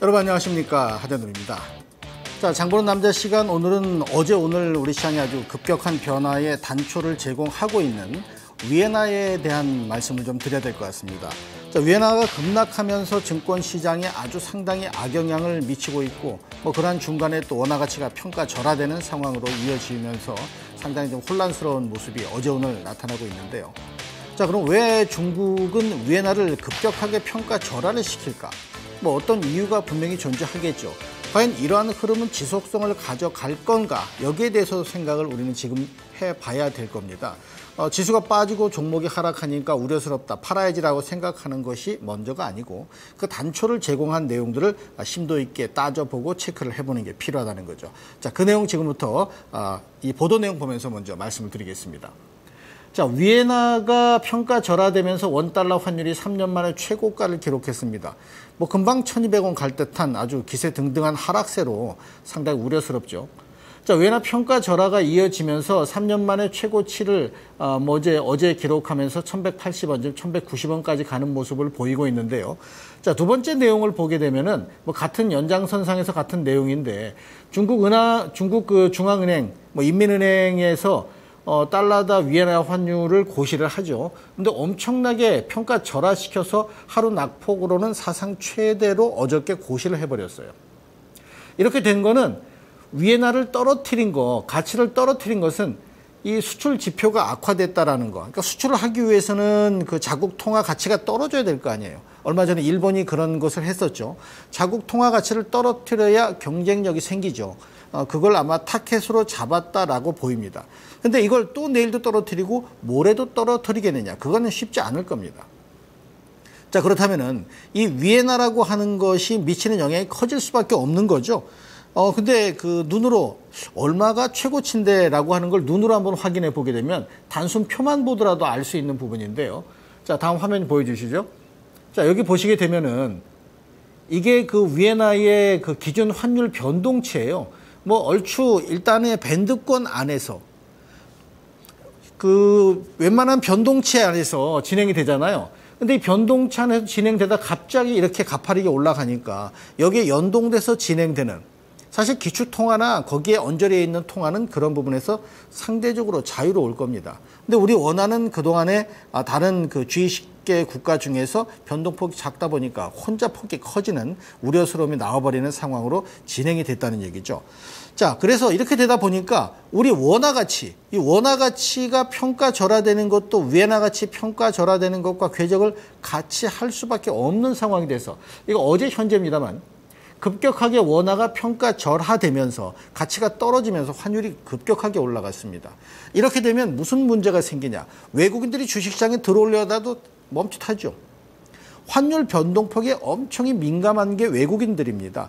여러분 안녕하십니까, 하대누입니다. 자, 장보는 남자 시간, 오늘은 어제 오늘 우리 시장이 아주 급격한 변화에 단초를 제공하고 있는 위에나에 대한 말씀을 좀 드려야 될 것 같습니다. 자, 위에나가 급락하면서 증권 시장에 아주 상당히 악영향을 미치고 있고, 그러한 중간에 또 원화 가치가 평가절하되는 상황으로 이어지면서 상당히 좀 혼란스러운 모습이 어제 오늘 나타나고 있는데요. 자, 그럼 왜 중국은 위에나를 급격하게 평가절하를 시킬까? 어떤 이유가 분명히 존재하겠죠. 과연 이러한 흐름은 지속성을 가져갈 건가? 여기에 대해서 생각을 우리는 지금 해봐야 될 겁니다. 지수가 빠지고 종목이 하락하니까 우려스럽다, 팔아야지라고 생각하는 것이 먼저가 아니고 그 단초를 제공한 내용들을 심도 있게 따져보고 체크를 해보는 게 필요하다는 거죠. 자, 그 내용 지금부터 이 보도 내용 보면서 먼저 말씀을 드리겠습니다. 자, 위에나가 평가절하되면서 원달러 환율이 3년 만에 최고가를 기록했습니다. 금방 1200원 갈 듯한 아주 기세등등한 하락세로 상당히 우려스럽죠. 자, 위에나 평가절하가 이어지면서 3년 만에 최고치를 어제 기록하면서 1180원, 즉 1190원까지 가는 모습을 보이고 있는데요. 자, 두 번째 내용을 보게 되면은 같은 연장선상에서 같은 내용인데 중국 그 중앙은행, 인민은행에서 달러다 위에나 환율을 고시를 하죠. 근데 엄청나게 평가절하시켜서 하루 낙폭으로는 사상 최대로 어저께 고시를 해버렸어요. 이렇게 된 거는 위에나를 떨어뜨린 거, 가치를 떨어뜨린 것은 이 수출 지표가 악화됐다라는 거. 그러니까 수출을 하기 위해서는 그 자국 통화 가치가 떨어져야 될 거 아니에요. 얼마 전에 일본이 그런 것을 했었죠. 자국 통화 가치를 떨어뜨려야 경쟁력이 생기죠. 그걸 아마 타켓으로 잡았다라고 보입니다. 근데 이걸 또 내일도 떨어뜨리고 모레도 떨어뜨리겠느냐? 그거는 쉽지 않을 겁니다. 자, 그렇다면은 이 위에나라고 하는 것이 미치는 영향이 커질 수밖에 없는 거죠. 근데 그 눈으로 얼마가 최고치인데라고 하는 걸 눈으로 한번 확인해 보게 되면 단순 표만 보더라도 알 수 있는 부분인데요. 자, 다음 화면 보여주시죠. 자, 여기 보시게 되면은 이게 그 위에나의 그 기준 환율 변동치예요. 얼추 일단의 밴드권 안에서 그 웬만한 변동치 안에서 진행이 되잖아요. 근데 이 변동치 안에서 진행되다 갑자기 이렇게 가파르게 올라가니까 여기에 연동돼서 진행되는, 사실 기축통화나 거기에 얹어져 있는 통화는 그런 부분에서 상대적으로 자유로울 겁니다. 근데 우리 원화는 그동안에 다른 그 G10개 국가 중에서 변동폭이 작다 보니까 혼자 폭이 커지는 우려스러움이 나와버리는 상황으로 진행이 됐다는 얘기죠. 자, 그래서 이렇게 되다 보니까 우리 원화 가치, 이 원화 가치가 평가절하되는 것도 위에나 가치 평가절하되는 것과 궤적을 같이 할 수밖에 없는 상황이 돼서, 이거 어제 현재입니다만 급격하게 원화가 평가절하되면서 가치가 떨어지면서 환율이 급격하게 올라갔습니다. 이렇게 되면 무슨 문제가 생기냐? 외국인들이 주식시장에 들어오려다도 멈칫하죠. 환율 변동폭에 엄청 민감한 게 외국인들입니다.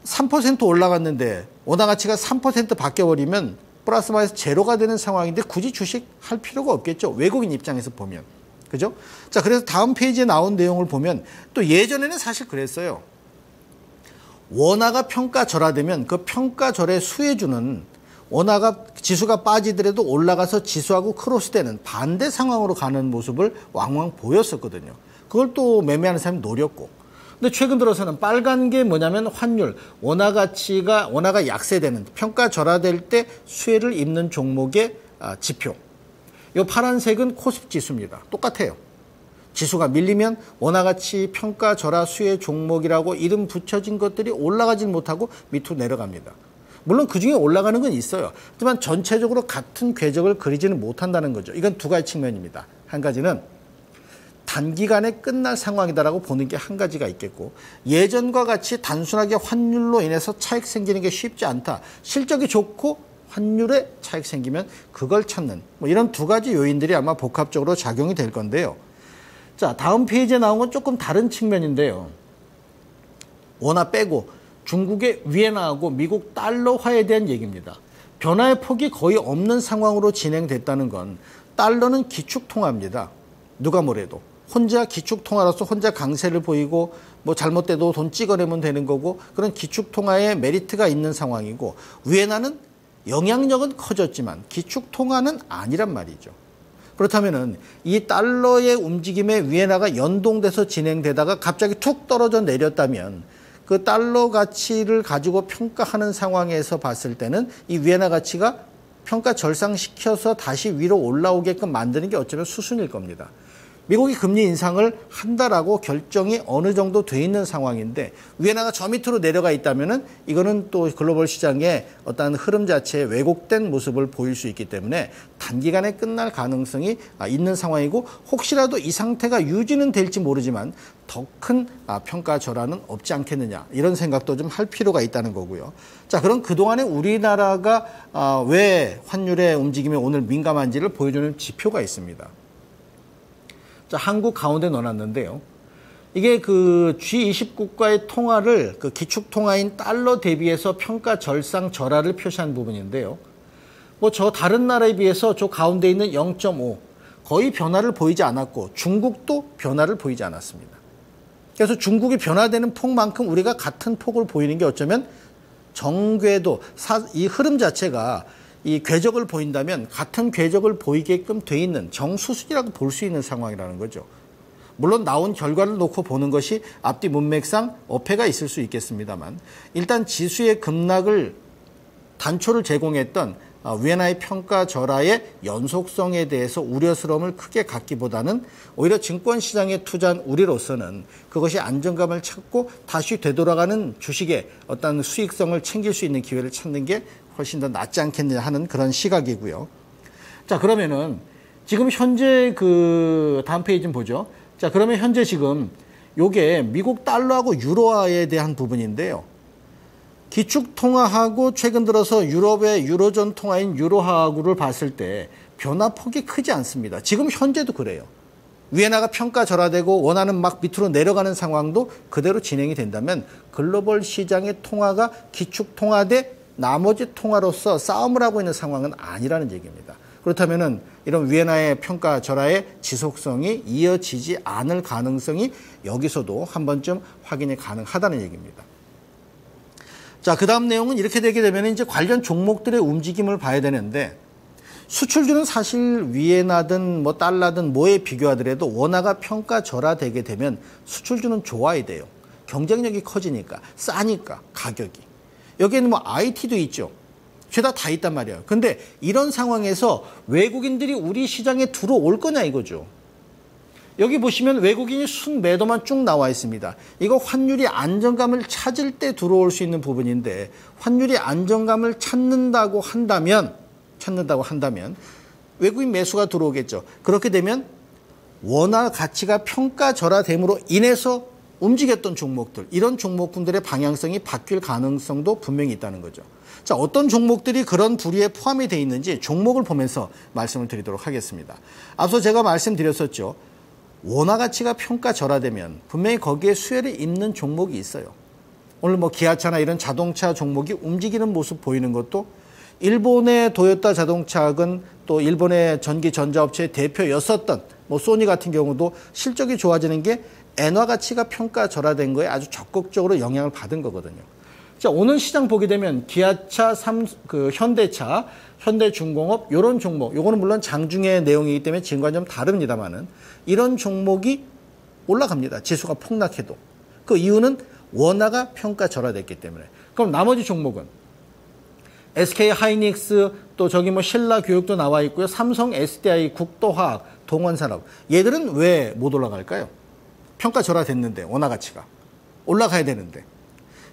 3% 올라갔는데 원화 가치가 3% 바뀌어버리면 플러스 마이너스 제로가 되는 상황인데 굳이 주식 할 필요가 없겠죠. 외국인 입장에서 보면. 그죠? 자, 그래서 다음 페이지에 나온 내용을 보면 또 예전에는 사실 그랬어요. 원화가 평가절하되면 그 평가절에 수혜주는 원화가 지수가 빠지더라도 올라가서 지수하고 크로스되는 반대 상황으로 가는 모습을 왕왕 보였었거든요. 그걸 또 매매하는 사람이 노렸고. 근데 최근 들어서는 빨간 게 뭐냐면 환율, 원화가 약세되는, 평가절하될 때 수혜를 입는 종목의 지표. 이 파란색은 코스피 지수입니다. 똑같아요. 지수가 밀리면 원화가치 평가절하 수혜 종목이라고 이름 붙여진 것들이 올라가질 못하고 밑으로 내려갑니다. 물론 그중에 올라가는 건 있어요. 하지만 전체적으로 같은 궤적을 그리지는 못한다는 거죠. 이건 두 가지 측면입니다. 한 가지는 단기간에 끝날 상황이다라고 보는 게 한 가지가 있겠고, 예전과 같이 단순하게 환율로 인해서 차익 생기는 게 쉽지 않다. 실적이 좋고 환율에 차익 생기면 그걸 찾는, 이런 두 가지 요인들이 아마 복합적으로 작용이 될 건데요. 자, 다음 페이지에 나온 건 조금 다른 측면인데요. 원화 빼고 중국의 위에나하고 미국 달러화에 대한 얘기입니다. 변화의 폭이 거의 없는 상황으로 진행됐다는 건 달러는 기축통화입니다. 누가 뭐래도. 혼자 기축통화로서 혼자 강세를 보이고 잘못돼도 돈 찍어내면 되는 거고, 그런 기축통화에 메리트가 있는 상황이고, 위에나는 영향력은 커졌지만 기축통화는 아니란 말이죠. 그렇다면은 이 달러의 움직임에 위에나가 연동돼서 진행되다가 갑자기 툭 떨어져 내렸다면 그 달러 가치를 가지고 평가하는 상황에서 봤을 때는 이 위에나 가치가 평가 절상시켜서 다시 위로 올라오게끔 만드는 게 어쩌면 수순일 겁니다. 미국이 금리 인상을 한다라고 결정이 어느 정도 돼 있는 상황인데 위에나가 저 밑으로 내려가 있다면은 이거는 또 글로벌 시장의 어떤 흐름 자체에 왜곡된 모습을 보일 수 있기 때문에 단기간에 끝날 가능성이 있는 상황이고 혹시라도 이 상태가 유지는 될지 모르지만 더 큰 평가 절하는 없지 않겠느냐 이런 생각도 좀 할 필요가 있다는 거고요. 자, 그럼 그동안에 우리나라가 왜 환율의 움직임에 오늘 민감한지를 보여주는 지표가 있습니다. 자, 한국 가운데 넣어놨는데요. 이게 그 G20 국가의 통화를 그 기축 통화인 달러 대비해서 평가 절상 절하를 표시한 부분인데요. 뭐 저 다른 나라에 비해서 저 가운데 있는 0.5 거의 변화를 보이지 않았고 중국도 변화를 보이지 않았습니다. 그래서 중국이 변화되는 폭만큼 우리가 같은 폭을 보이는 게 어쩌면 정궤도 이 흐름 자체가 이 궤적을 보인다면 같은 궤적을 보이게끔 돼 있는 정수순이라고 볼 수 있는 상황이라는 거죠. 물론 나온 결과를 놓고 보는 것이 앞뒤 문맥상 어폐가 있을 수 있겠습니다만 일단 지수의 급락을 단초를 제공했던 위에나의 평가 절하의 연속성에 대해서 우려스러움을 크게 갖기보다는 오히려 증권시장에 투자한 우리로서는 그것이 안정감을 찾고 다시 되돌아가는 주식의 어떤 수익성을 챙길 수 있는 기회를 찾는 게 훨씬 더 낫지 않겠느냐 하는 그런 시각이고요. 자, 그러면은 지금 현재 그 다음 페이지 좀 보죠. 자, 그러면 현재 지금 요게 미국 달러하고 유로화에 대한 부분인데요. 기축 통화하고 최근 들어서 유럽의 유로존 통화인 유로화하고를 봤을 때 변화폭이 크지 않습니다. 지금 현재도 그래요. 위에나가 평가 절하되고 원하는 막 밑으로 내려가는 상황도 그대로 진행이 된다면 글로벌 시장의 통화가 기축 통화 대 나머지 통화로서 싸움을 하고 있는 상황은 아니라는 얘기입니다. 그렇다면은 이런 위에나의 평가 절하의 지속성이 이어지지 않을 가능성이 여기서도 한 번쯤 확인이 가능하다는 얘기입니다. 자, 그 다음 내용은 이렇게 되게 되면 이제 관련 종목들의 움직임을 봐야 되는데 수출주는 사실 위에나든 뭐 달러든 뭐에 비교하더라도 원화가 평가 절하되게 되면 수출주는 좋아야 돼요. 경쟁력이 커지니까, 싸니까, 가격이. 여기에는 뭐 IT도 있죠. 죄다 다 있단 말이에요. 근데 이런 상황에서 외국인들이 우리 시장에 들어올 거냐 이거죠. 여기 보시면 외국인이 순매도만 쭉 나와 있습니다. 이거 환율이 안정감을 찾을 때 들어올 수 있는 부분인데 환율이 안정감을 찾는다고 한다면 외국인 매수가 들어오겠죠. 그렇게 되면 원화 가치가 평가 절하됨으로 인해서 움직였던 종목들, 이런 종목군들의 방향성이 바뀔 가능성도 분명히 있다는 거죠. 자, 어떤 종목들이 그런 부류에 포함이 되어 있는지 종목을 보면서 말씀을 드리도록 하겠습니다. 앞서 제가 말씀드렸었죠. 원화 가치가 평가 절하되면 분명히 거기에 수혜를 입는 종목이 있어요. 오늘 뭐 기아차나 이런 자동차 종목이 움직이는 모습 보이는 것도 일본의 도요타 자동차학은 또 일본의 전기 전자업체의 대표였었던 뭐 소니 같은 경우도 실적이 좋아지는 게 엔화 가치가 평가 절하된 거에 아주 적극적으로 영향을 받은 거거든요. 자, 오늘 시장 보게 되면 기아차, 현대차, 현대중공업 이런 종목, 요거는 물론 장중의 내용이기 때문에 지금과 좀 다릅니다만은 이런 종목이 올라갑니다. 지수가 폭락해도. 그 이유는 원화가 평가 절하됐기 때문에. 그럼 나머지 종목은 SK 하이닉스, 또 저기 뭐 신라교육도 나와 있고요. 삼성, SDI, 국도화학, 동원산업. 얘들은 왜 못 올라갈까요? 평가 절하됐는데 원화 가치가 올라가야 되는데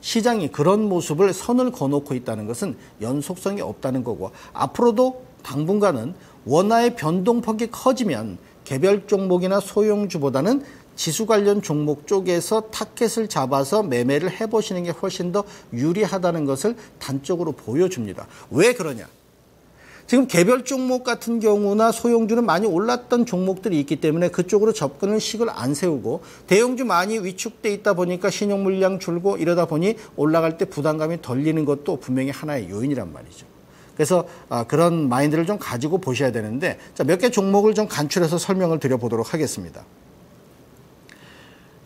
시장이 그런 모습을 선을 그어놓고 있다는 것은 연속성이 없다는 거고 앞으로도 당분간은 원화의 변동폭이 커지면 개별 종목이나 소형주보다는 지수 관련 종목 쪽에서 타켓을 잡아서 매매를 해보시는 게 훨씬 더 유리하다는 것을 단적으로 보여줍니다. 왜 그러냐? 지금 개별 종목 같은 경우나 소형주는 많이 올랐던 종목들이 있기 때문에 그쪽으로 접근을 식을 안 세우고 대형주 많이 위축돼 있다 보니까 신용 물량 줄고 이러다 보니 올라갈 때 부담감이 덜리는 것도 분명히 하나의 요인이란 말이죠. 그래서 그런 마인드를 좀 가지고 보셔야 되는데 몇 개 종목을 좀 간추려서 설명을 드려보도록 하겠습니다.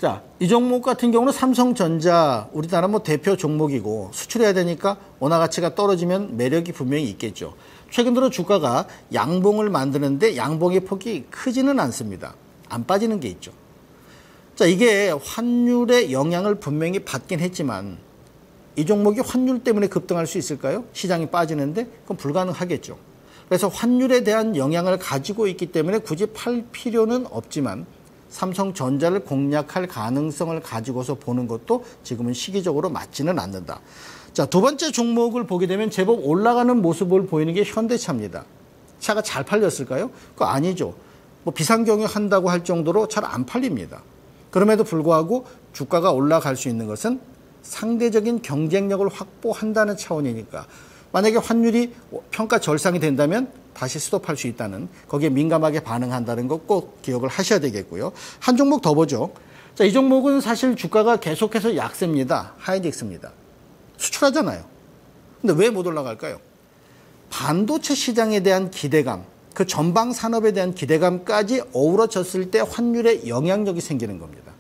자, 이 종목 같은 경우는 삼성전자 우리나라 뭐 대표 종목이고 수출해야 되니까 원화 가치가 떨어지면 매력이 분명히 있겠죠. 최근 들어 주가가 양봉을 만드는데 양봉의 폭이 크지는 않습니다. 안 빠지는 게 있죠. 자, 이게 환율의 영향을 분명히 받긴 했지만 이 종목이 환율 때문에 급등할 수 있을까요? 시장이 빠지는데 그건 불가능하겠죠. 그래서 환율에 대한 영향을 가지고 있기 때문에 굳이 팔 필요는 없지만 삼성전자를 공략할 가능성을 가지고서 보는 것도 지금은 시기적으로 맞지는 않는다. 자, 두 번째 종목을 보게 되면 제법 올라가는 모습을 보이는 게 현대차입니다. 차가 잘 팔렸을까요? 그거 아니죠. 뭐 비상경영 한다고 할 정도로 잘 안 팔립니다. 그럼에도 불구하고 주가가 올라갈 수 있는 것은 상대적인 경쟁력을 확보한다는 차원이니까 만약에 환율이 평가 절상이 된다면 다시 스톱할 수 있다는, 거기에 민감하게 반응한다는 것 꼭 기억을 하셔야 되겠고요. 한 종목 더 보죠. 자, 이 종목은 사실 주가가 계속해서 약세입니다. 하이닉스입니다. 수출하잖아요. 근데 왜 못 올라갈까요? 반도체 시장에 대한 기대감, 그 전방 산업에 대한 기대감까지 어우러졌을 때 환율에 영향력이 생기는 겁니다.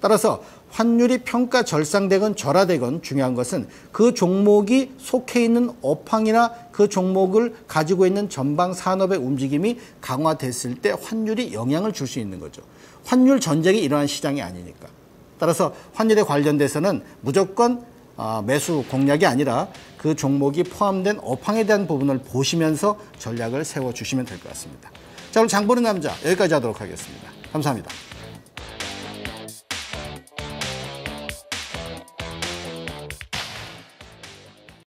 따라서 환율이 평가 절상되건 절하되건 중요한 것은 그 종목이 속해 있는 업황이나 그 종목을 가지고 있는 전방 산업의 움직임이 강화됐을 때 환율이 영향을 줄 수 있는 거죠. 환율 전쟁이 일어난 시장이 아니니까. 따라서 환율에 관련돼서는 무조건 매수 공략이 아니라 그 종목이 포함된 업황에 대한 부분을 보시면서 전략을 세워주시면 될 것 같습니다. 자, 오늘 장보는 남자 여기까지 하도록 하겠습니다. 감사합니다.